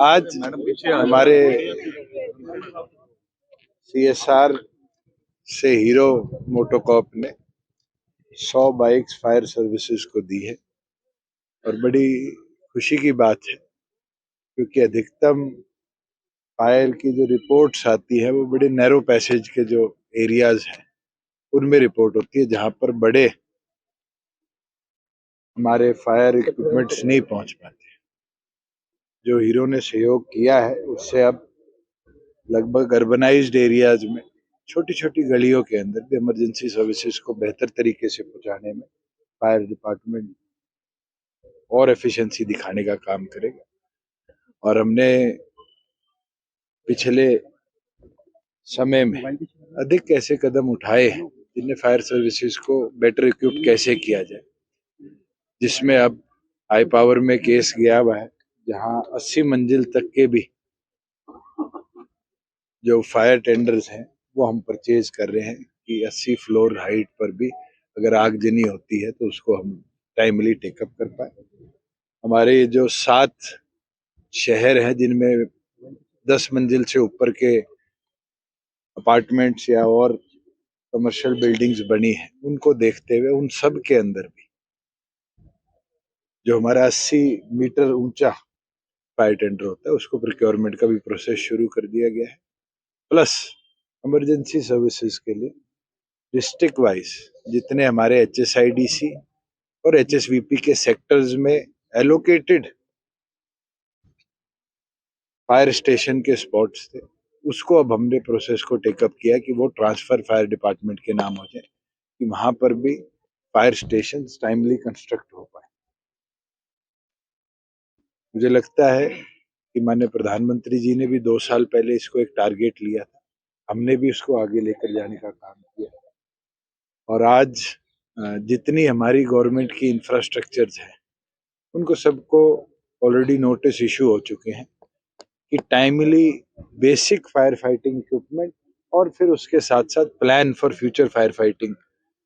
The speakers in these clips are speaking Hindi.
आज हमारे CSR से हीरो मोटोकॉर्प ने 100 बाइक्स फायर सर्विसेज को दी है और बड़ी खुशी की बात है, क्योंकि अधिकतम फायर की जो रिपोर्ट्स आती है वो बड़े नैरो पैसेज के जो एरियाज हैं उनमें रिपोर्ट होती है, जहां पर बड़े हमारे फायर इक्विपमेंट्स नहीं पहुंच पाते। जो हीरो ने सहयोग किया है उससे अब लगभग अर्बनाइज्ड एरियाज में छोटी छोटी गलियों के अंदर भी इमरजेंसी सर्विसेज को बेहतर तरीके से पहुंचाने में फायर डिपार्टमेंट और एफिशिएंसी दिखाने का काम करेगा। और हमने पिछले समय में अधिक ऐसे कदम उठाए हैं जिनमें फायर सर्विसेज को बेटर इक्विप्ड कैसे किया जाए, जिसमें अब हाई पावर में केस गया हुआ है, जहां 80 मंजिल तक के भी जो फायर टेंडर्स हैं वो हम परचेज कर रहे हैं कि 80 फ्लोर हाइट पर भी अगर आगजनी होती है तो उसको हम टाइमली टेकअप कर पाए। हमारे जो 7 शहर हैं जिनमें 10 मंजिल से ऊपर के अपार्टमेंट्स या और कमर्शियल बिल्डिंग्स बनी हैं, उनको देखते हुए उन सब के अंदर भी जो हमारा 80 मीटर ऊंचा फायर टेंडर होता है उसको प्रोक्योरमेंट का भी प्रोसेस शुरू कर दिया गया है। प्लस इमरजेंसी सर्विसेज के लिए डिस्ट्रिक्ट वाइज जितने हमारे HSIDC और HSVP के सेक्टर्स में एलोकेटेड फायर स्टेशन के स्पॉट्स थे, उसको अब हमने प्रोसेस को टेकअप किया कि वो ट्रांसफर फायर डिपार्टमेंट के नाम हो जाए, कि वहां पर भी फायर स्टेशन टाइमली कंस्ट्रक्ट हो पाए। मुझे लगता है कि माननीय प्रधानमंत्री जी ने भी 2 साल पहले इसको एक टारगेट लिया था, हमने भी उसको आगे लेकर जाने का काम किया और आज जितनी हमारी गवर्नमेंट की इंफ्रास्ट्रक्चर्स हैं उनको सबको ऑलरेडी नोटिस इशू हो चुके हैं कि timely basic fire fighting equipment और फिर उसके साथ साथ plan for future fire fighting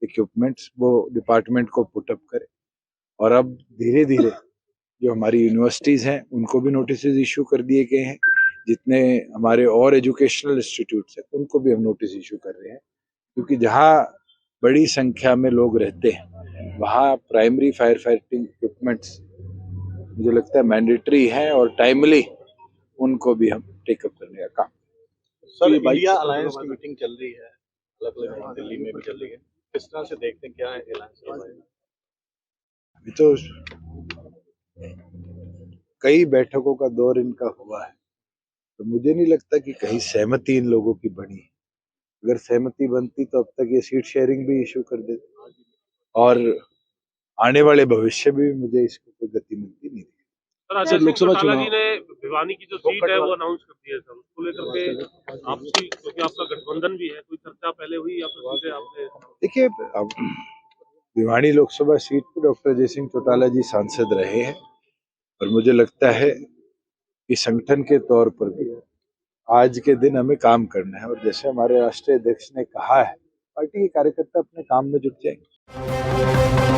equipments वो डिपार्टमेंट को पुटअप करे। और अब धीरे धीरे जो हमारी यूनिवर्सिटीज हैं उनको भी नोटिस इशू कर दिए गए हैं, जितने हमारे और एजुकेशनल इंस्टीट्यूट्स हैं उनको भी हम नोटिस इशू कर रहे हैं, क्योंकि जहाँ बड़ी संख्या में लोग रहते हैं वहाँ प्राइमरी फायर फाइटिंग इक्विपमेंट्स मुझे लगता है मैंडेटरी है और टाइमली उनको भी हम टेकअप करने का काम। सर, इंडिया अलायंस की मीटिंग चल रही है, अलग-अलग दिल्ली में भी चल रही है, किस तरह से देखते हैं, क्या है अलायंस? अभी तो कई बैठकों का दौर इनका हुआ है, तो मुझे नहीं लगता कि कहीं सहमति इन लोगों की बनी है। अगर सहमति बनती तो अब तक ये सीट शेयरिंग भी इशू कर देते और आने वाले भविष्य में भी मुझे इसको कोई गति मिलती नहीं। सर, लोकसभा चुनाव जी ने भिवानी की जो सीट है वो अनाउंस कर दी है सर, उसको लेकर के आपसी, क्योंकि आपका गठबंधन भी है, कोई चर्चा पहले हुई या फिर सीधे आपने? देखिए, अब भिवानी लोकसभा सीट पर डॉक्टर अजय सिंह चौटाला जी सांसद रहे हैं और मुझे लगता है कि संगठन के तौर पर भी आज के दिन हमें काम करना है और जैसे हमारे राष्ट्रीय अध्यक्ष ने कहा है, पार्टी के कार्यकर्ता अपने काम में जुट जाएंगे।